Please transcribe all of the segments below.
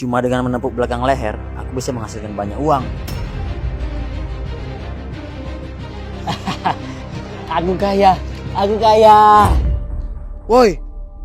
Cuma dengan menepuk belakang leher, aku bisa menghasilkan banyak uang. Aku kaya, aku kaya. Woi,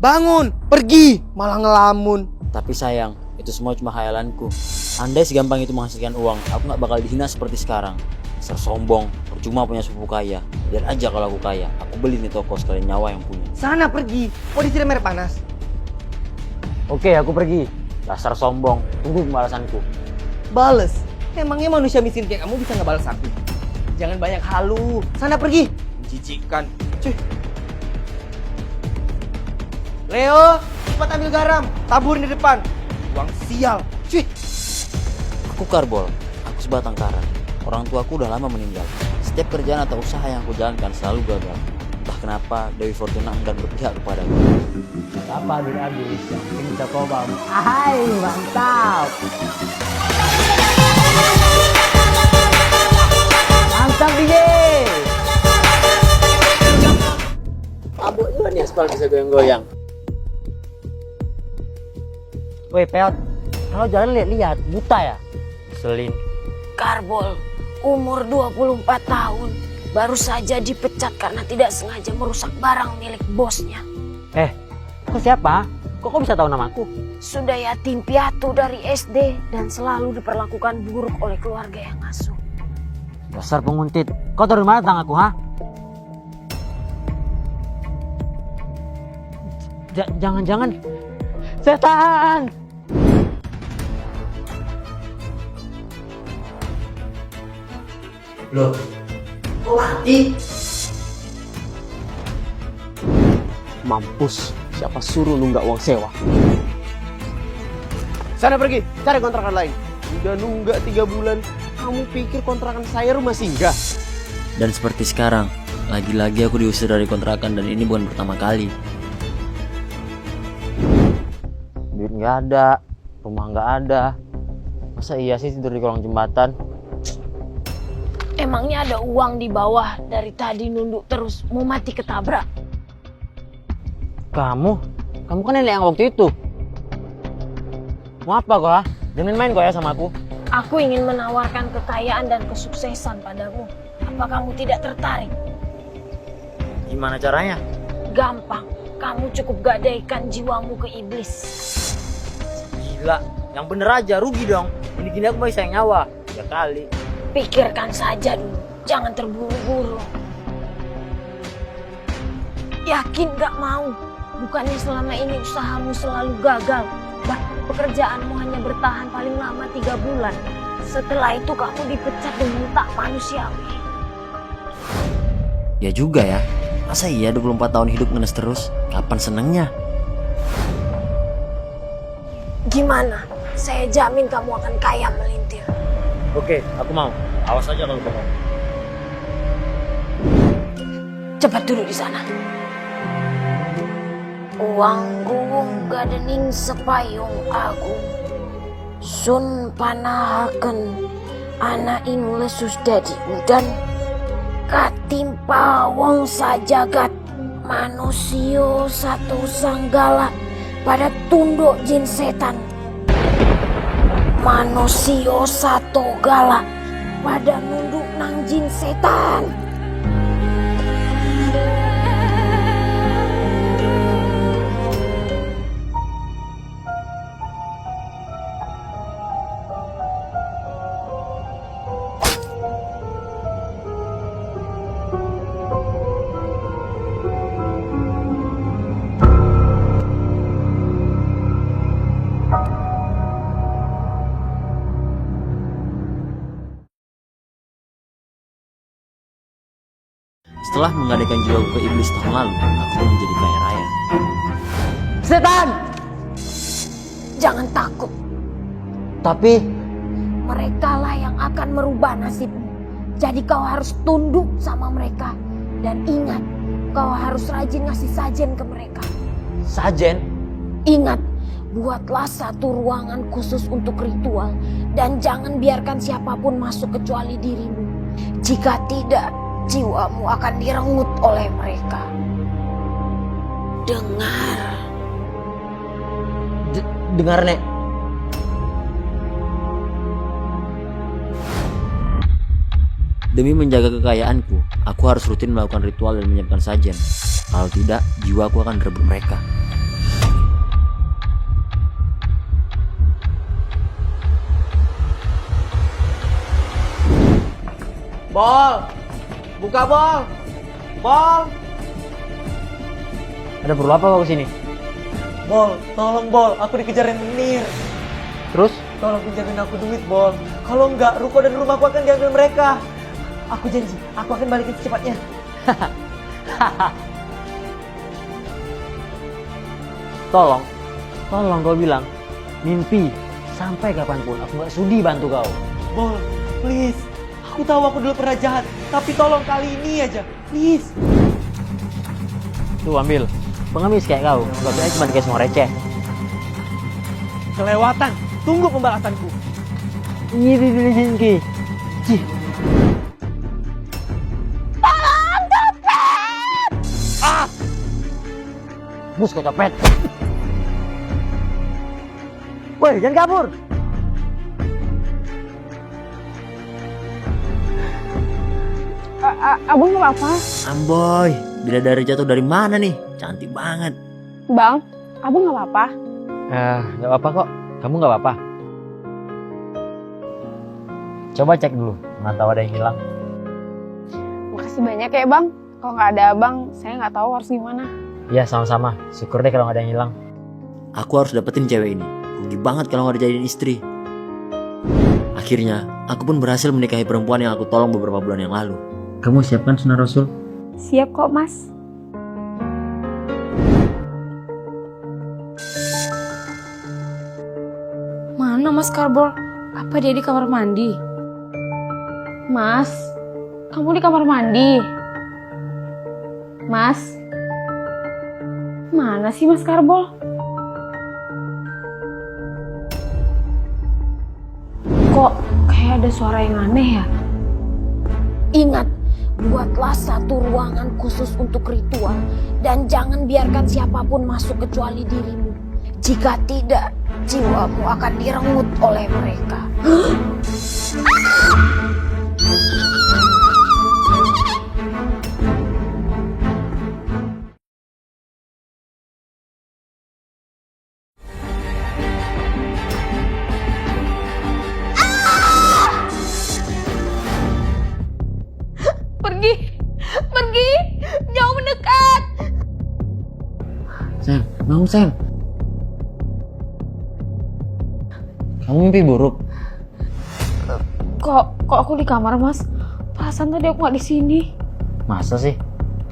bangun, pergi, malah ngelamun. Tapi sayang, itu semua cuma khayalanku. Andai segampang itu menghasilkan uang, aku gak bakal dihina seperti sekarang. Dasar sombong, percuma punya sepupu kaya. Lihat aja kalau aku kaya, aku beli nih toko sekalian nyawa yang punya. Sana pergi, mau disiram air panas. Oke, aku pergi. Dasar sombong, tunggu pembalasanku. Bales, emangnya manusia miskin kayak kamu bisa ngebales aku? Jangan banyak halu, sana pergi. Menjijikkan, cuy. Leo, cepat ambil garam, taburin di depan. Uang sial, cuy. Aku Karbol, aku sebatang kara. Orang tuaku udah lama meninggal. Setiap kerjaan atau usaha yang aku jalankan selalu gagal. Entah kenapa Dewi Fortuna enggan berpihak kepadaku. Apa habis yang penting bisa kobam. Hai, mantap. Mantap DJ. Abuk juga nih aspal bisa goyang-goyang. Woi, Peot. Kalau jalan lihat-lihat, buta ya? Selin. Karbol, umur 24 tahun, baru saja dipecat karena tidak sengaja merusak barang milik bosnya. Kau siapa? Kok bisa tahu namaku? Sudah yatim piatu dari SD dan selalu diperlakukan buruk oleh keluarga yang asuh. Dasar penguntit. Kau tahu dari mana tentang aku, ha? Jangan-jangan setan. Loh, kok mati? Mampus. Siapa suruh lu nggak uang sewa? Sana pergi, cari kontrakan lain. Udah nunggak 3 bulan, kamu pikir kontrakan saya rumah singgah? Dan seperti sekarang, lagi-lagi aku diusir dari kontrakan dan ini bukan pertama kali. Duit nggak ada, rumah nggak ada. Masa iya sih tidur di kolong jembatan? Emangnya ada uang di bawah, dari tadi nunduk terus, mau mati ketabrak. Kamu kan nenek yang waktu itu. Mau apa kau? Jangan main kau ya sama aku. Aku ingin menawarkan kekayaan dan kesuksesan padamu. Apa kamu tidak tertarik? Gimana caranya? Gampang, kamu cukup gadaikan jiwamu ke iblis. Gila, yang bener aja, rugi dong. Ini gini aku masih sayang nyawa. Ya kali. Pikirkan saja dulu, jangan terburu-buru. Yakin gak mau? Bukannya selama ini usahamu selalu gagal. Pekerjaanmu hanya bertahan paling lama 3 bulan. Setelah itu kamu dipecat dengan tak manusiawi. Ya juga ya. Masa iya 24 tahun hidup ngenes terus? Kapan senengnya? Gimana? Saya jamin kamu akan kaya melintir. Oke, aku mau. Awas aja kalau bohong. Cepat duduk di sana. Uang guung gadening sepayung agung, sun panahaken anak ing lesus dadi udan, katimpa wong sajagat, manusio satu sanggala pada tunduk jin setan. Manusio satu gala pada nunduk nang jin setan. Setelah menggadaikan jiwaku ke iblis tahun lalu, aku pun menjadi kaya raya. Setan! Jangan takut, Tapi mereka lah yang akan merubah nasibmu. Jadi kau harus tunduk sama mereka. Dan ingat, kau harus rajin ngasih sajen ke mereka. sajen. Ingat, buatlah satu ruangan khusus untuk ritual. Dan jangan biarkan siapapun masuk kecuali dirimu. Jika tidak, jiwamu akan direnggut oleh mereka. Dengar. Dengar, Nek. Demi menjaga kekayaanku, aku harus rutin melakukan ritual dan menyiapkan sajian. Kalau tidak, jiwaku akan direbut mereka. Bol! Buka bol! Bol! Ada perlu apa kau kesini? Bol, tolong bol, aku dikejar Menir. Terus? Tolong pinjamin aku duit bol. Kalau enggak, ruko dan rumahku akan diambil mereka. Aku janji, aku akan balikin secepatnya. Tolong kau bilang. Mimpi, sampai kapanpun aku gak sudi bantu kau. Bol, please. Aku tahu aku dulu pernah jahat, tapi tolong kali ini aja, please. Tuh ambil, pengemis kayak kau, gak bisa cuma dikasih uang receh. Kelewatan, tunggu pembalasanku. Ini Jinki. Cih. Bus kau copet. Woi, jangan kabur. Abang nggak apa-apa? Amboy, bidadari jatuh dari mana nih? Cantik banget. Bang, abang nggak apa-apa? Gak apa-apa kok. Kamu gak apa-apa? Coba cek dulu, mana tahu ada yang hilang. Makasih banyak ya bang. Kalau nggak ada abang, saya nggak tahu harus gimana. Iya, sama-sama. Syukur deh kalau gak ada yang hilang. Aku harus dapetin cewek ini. Rugi banget kalau gak dijadiin istri. Akhirnya, aku pun berhasil menikahi perempuan yang aku tolong beberapa bulan yang lalu. Kamu siapkan Sunnah Rasul? Siap kok mas. Mana mas Karbol? Apa dia di kamar mandi? Mas, kamu di kamar mandi? Mas? Mana sih mas Karbol? Kok kayak ada suara yang aneh ya? Ingat, buatlah satu ruangan khusus untuk ritual dan jangan biarkan siapapun masuk kecuali dirimu. Jika tidak, jiwamu akan direnggut oleh mereka. Pergi, jauh mendekat. Sam, bangun Sam. Kamu mimpi buruk? Kok aku di kamar mas? Perasaan tadi aku nggak di sini. Masa sih?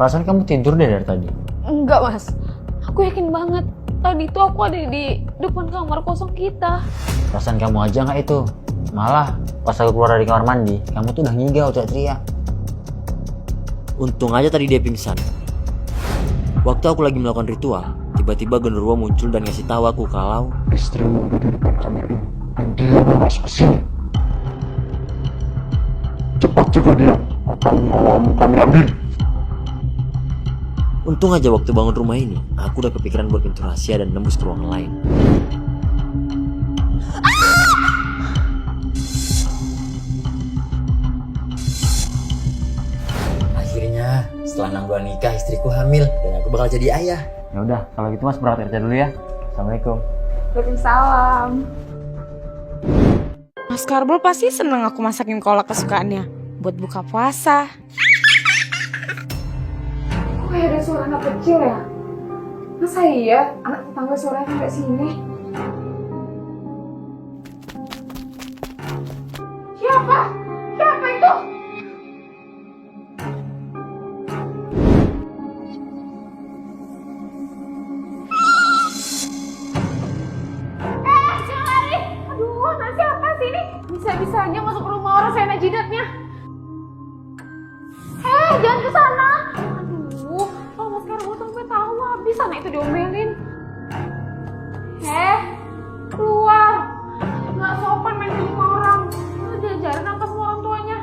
Perasaan kamu tidur deh dari tadi. Enggak mas, aku yakin banget tadi tuh aku ada di depan kamar kosong kita. Perasaan kamu aja nggak itu. Malah pas aku keluar dari kamar mandi, kamu tuh udah ngigau teriak-teriak. Untung aja tadi dia pingsan. Waktu aku lagi melakukan ritual, tiba-tiba genderuwo muncul dan ngasih tahu aku kalau istrimu ada di depan kamar ini dan dia mau masuk ke sini. Cepat cegah dia atau nyawamu kami ambil. untung aja waktu bangun rumah ini, aku udah kepikiran buat pintu rahasia dan nembus ke ruangan lain. Akhirnya, setelah 6 bulan nikah, istriku hamil dan aku bakal jadi ayah. Ya udah, kalau gitu Mas berangkat kerja dulu ya. Assalamualaikum. Waalaikumsalam. Mas Karbol pasti seneng aku masakin kolak kesukaannya buat buka puasa. Kok kayak ada suara anak kecil ya? Masa iya anak tetangga suaranya sampai sini? Siapa? Siapa itu? Jangan lari! Aduh, anak siapa sih ini? Bisa-bisanya masuk ke rumah orang saya jidatnya. Jangan ke sana. Aduh, kalau Mas Karbol sampai tahu habis anak itu diomelin. Keluar. Nggak sopan main di rumah orang. Lu diajarin apa sama orang tuanya?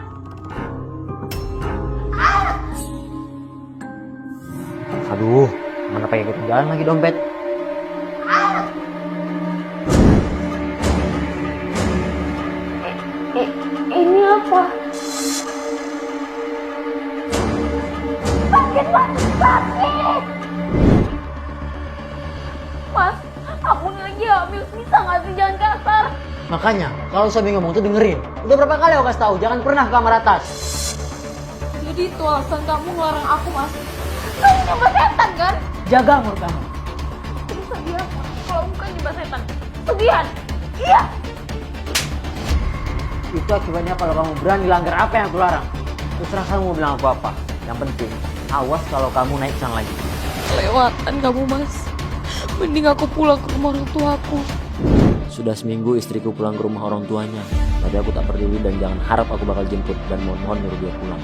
Aduh, mana pakai ketinggalan lagi dompet. Ini apa? Mas, aku ini lagi hamil. Bisa nggak sih jangan kasar? Makanya, kalau suami ngomong tuh dengerin. Udah berapa kali aku kasih tahu, jangan pernah ke kamar atas. Jadi itu alasan kamu ngelarang aku, Mas. Kamu nyembah setan kan? Jaga mulut kamu. Terus lagi apa? Kalau bukan nyembah setan. Sugihan. Iya. Itu akibatnya kalau kamu berani langgar apa yang aku larang. Terserah kamu mau bilang apa-apa. Yang penting, awas kalau kamu naik sana lagi. Kelewatan kamu, Mas. Mending aku pulang ke rumah orang tuaku. Sudah seminggu istriku pulang ke rumah orang tuanya, tapi aku tak peduli dan jangan harap aku bakal jemput dan mohon-mohon nyuruh dia pulang.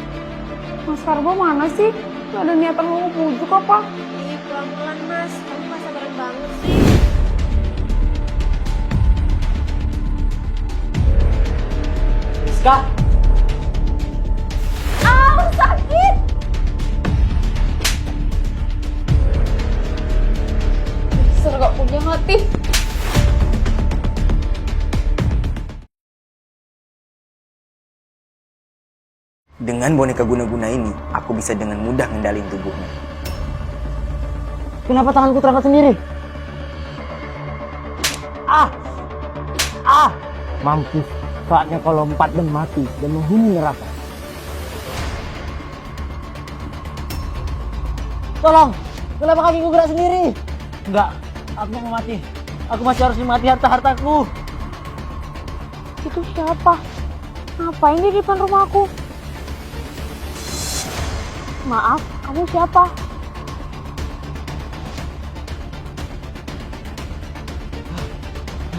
Mas Karbo mana sih? Gak ada niatan mau bujuk apa? Ih, pelan-pelan Mas, kamu gak sabaran banget sih. Rizka, Sakit! Dasar gak punya hati. Dengan boneka guna-guna ini, aku bisa dengan mudah ngendalin tubuhnya. kenapa tanganku terangkat sendiri? Mampus, saatnya kau lompat dan mati dan menghuni neraka. Tolong, kenapa kakiku gerak sendiri? Enggak, aku mau mati. Aku masih harus nikmati harta-hartaku. Itu siapa? Ngapain di depan rumahku? Maaf, kamu siapa?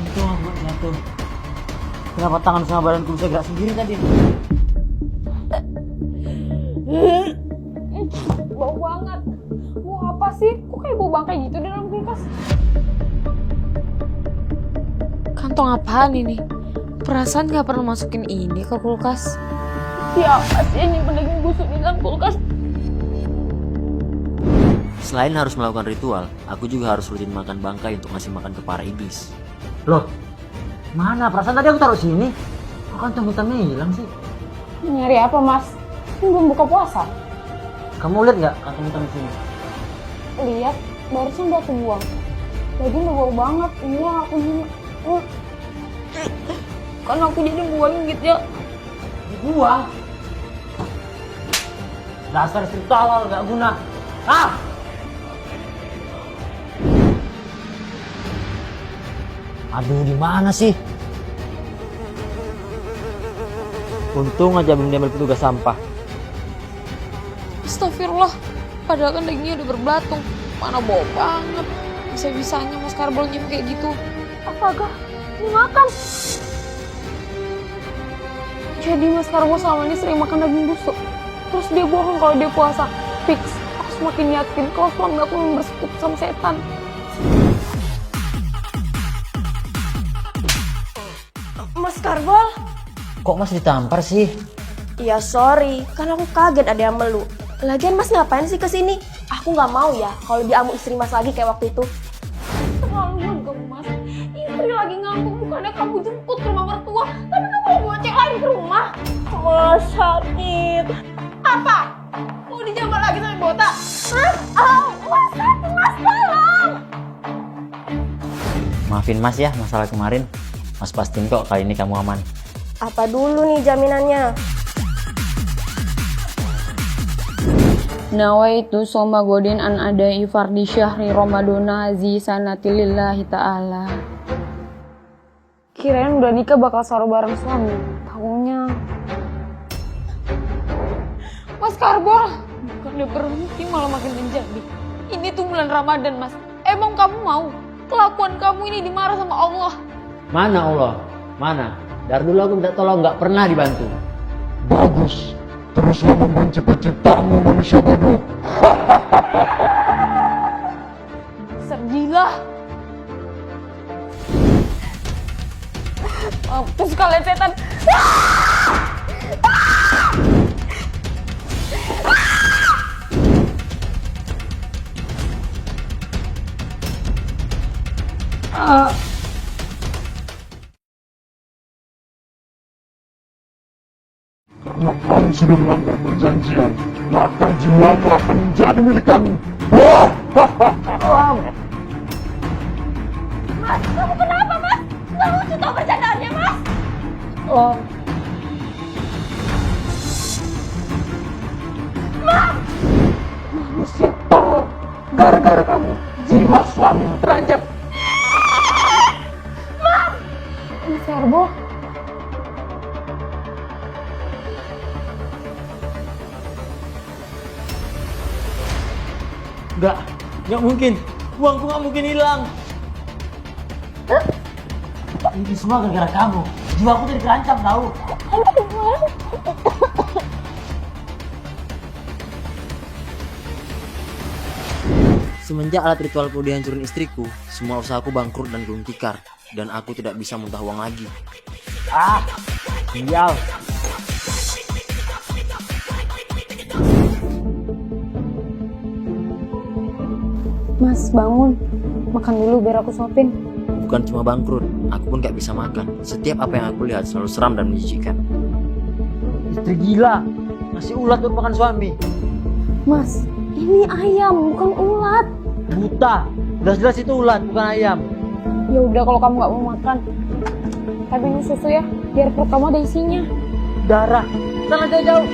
Untung aku gak jatuh. Kenapa tangan sama badanku bisa gerak sendiri tadi? Bau banget. Mau apa sih? Kok kayak bau bangkai gitu di dalam kulkas? Kantong apaan ini? Perasaan gak pernah masukin ini ke kulkas. Siapa sih yang nyimpen daging busuk di dalam kulkas? Selain harus melakukan ritual, aku juga harus rutin makan bangkai untuk ngasih makan ke para iblis. Loh, mana? Perasaan tadi aku taruh sini. Kok kantong hitamnya hilang sih? Nyari apa, Mas? Ini belum buka puasa. Kamu lihat nggak kantong hitam di sini? Lihat, barusan udah aku buang. Daging udah bau banget. Ini yang aku gini. Kan aku jadi buang gitu ya. Dibuang. Dasar istri tolol nggak guna. Aduh, di mana sih? Untung aja belum diambil petugas sampah. Astagfirullah. Padahal kan dagingnya udah berbelatung. Mana bau banget. Bisa-bisanya Mas Karbol nyium kayak gitu. Astaga, dimakan. Jadi Mas Karbol selama ini sering makan daging busuk. Terus dia bohong kalau dia puasa. Fix, aku semakin yakin kalau suami aku memang bersekutu sama setan. Mas Karbol? Kok Mas ditampar sih? Ya sorry, kan aku kaget ada yang meluk. Lagian Mas ngapain sih kesini? Aku nggak mau ya kalau diamu istri Mas lagi kayak waktu itu. Terlaluan kamu, Mas. Istri lagi ngambek, bukannya kamu jemput ke rumah mertua, tapi kamu mau bawa cek lagi ke rumah. Mas sakit. Apa? Mau dijambar lagi sama Bota? Hah? Oh, Mas sakit, Mas tolong. Maafin Mas ya masalah kemarin. Mas pastiin kok kali ini kamu aman. Apa dulu nih jaminannya? Nawaitu soma godin an adai fardi syahri Ramadana hazi sanati lillahi ta'ala. Kirain udah nikah bakal sahur bareng suami. Tahunya Mas Karbol, bukannya berhenti malah makin menjadi. Ini tuh bulan Ramadan, Mas. Emang kamu mau kelakuan kamu ini dimarah sama Allah? Mana Allah? Mana? Dari dulu aku minta tolong nggak pernah dibantu. Bagus. Teruslah membenci penciptamu manusia bodoh. Sergilah. Mampus kalian setan. Karena kamu sudah melanggar perjanjian, maka jiwamu akan menjadi milik kami. Mas, kamu kenapa, Mas? Nggak lucu tau bercandaannya, Mas. Gara-gara kamu, jiwa suami terancam. Mas Karbo. Nggak mungkin. Uangku nggak mungkin hilang. Ini semua gara-gara kamu. Jiwaku jadi terancam tahu. Semenjak alat ritualku dihancurin istriku, semua usahaku bangkrut dan gulung tikar, dan aku tidak bisa muntah uang lagi. Sial. Mas, bangun. Makan dulu biar aku suapin. Bukan cuma bangkrut, aku pun gak bisa makan. Setiap apa yang aku lihat selalu seram dan menjijikan. Istri gila. Ngasih ulat untuk makan suami. Mas, ini ayam, bukan ulat. Buta. Jelas-jelas itu ulat, bukan ayam. Ya udah kalau kamu nggak mau makan. Tapi ini susu ya, biar perut kamu ada isinya. Darah. Sana jauh-jauh.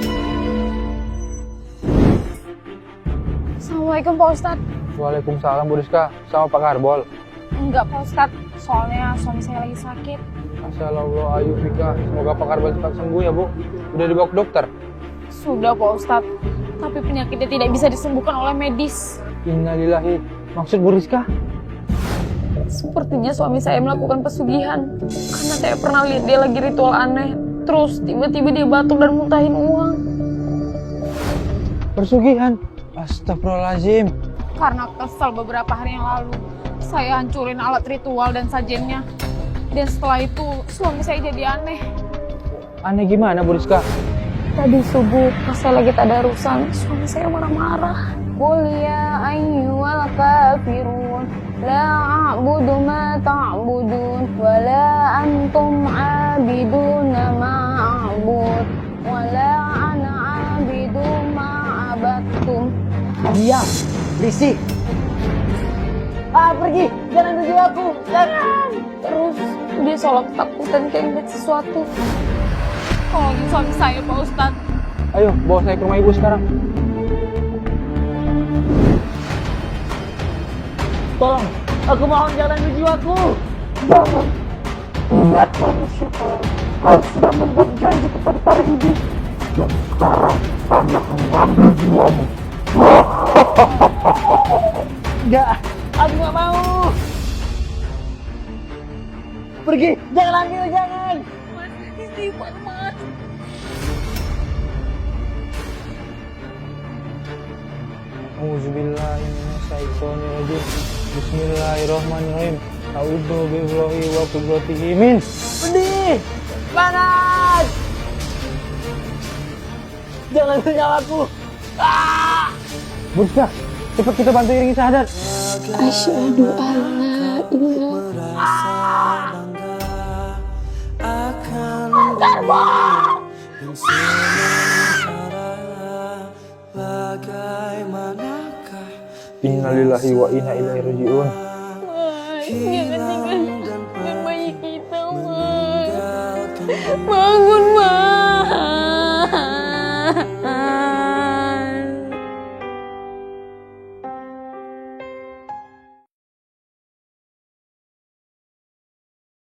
Assalamualaikum Pak Ustadz. Waalaikumsalam Bu Rizka, sama Pak Karbol. Enggak Pak Ustadz, soalnya suami saya lagi sakit. Assalamualaikum ayu Bika, semoga Pak Karbol cepat sembuh ya Bu. Udah dibawa ke dokter? Sudah Pak Ustadz, tapi penyakitnya tidak bisa disembuhkan oleh medis. Innalillahi, maksud Bu Rizka? Sepertinya suami saya melakukan pesugihan. Karena saya pernah lihat dia lagi ritual aneh. Terus tiba-tiba dia batuk dan muntahin uang. Persugihan? Astagfirullahaladzim. Karena kesal beberapa hari yang lalu, saya hancurin alat ritual dan sajennya. Dan setelah itu, suami saya jadi aneh. Aneh gimana Bu Rizka? Tadi subuh, pas saya lagi tadarusan, suami saya marah-marah. Qul ya ayyuhal kafirun, la a'budu ma ta'budun, wa la antum 'abiduna ma a'bud, wa la ana 'abidu ma 'abadtum. Diam. Berisik. Pergi. Jangan tuju aku. Jangan. Terus dia seolah ketakutan kayak ngeliat sesuatu. Tolongin suami saya Pak Ustadz. Ayo, bawa saya ke rumah Ibu sekarang. Tolong. Aku mohon jangan tuju aku. Jangan. Ingat manusia, kau sudah membuat janji kepada para ibu. Dan sekarang kami akan mengambil jiwamu. Enggak. Aku nggak mau. Pergi. Jangan ambil. Jangan. Mas, istighfar Mas. Auzubillahiminasyaitonirrajim. Bismillahirrahmanirrahim. A'udzu billahi wa qudratihi min. Pedih. Panas. Jangan tinggal aku. Bu Rizka, cepat kita bantu iringi syahadat. Asyhadu alla ilaha Innalillahi wa inna ilaihi raji'un. Jangan tinggalkan bayi kita, Mas. Bangun, Mas.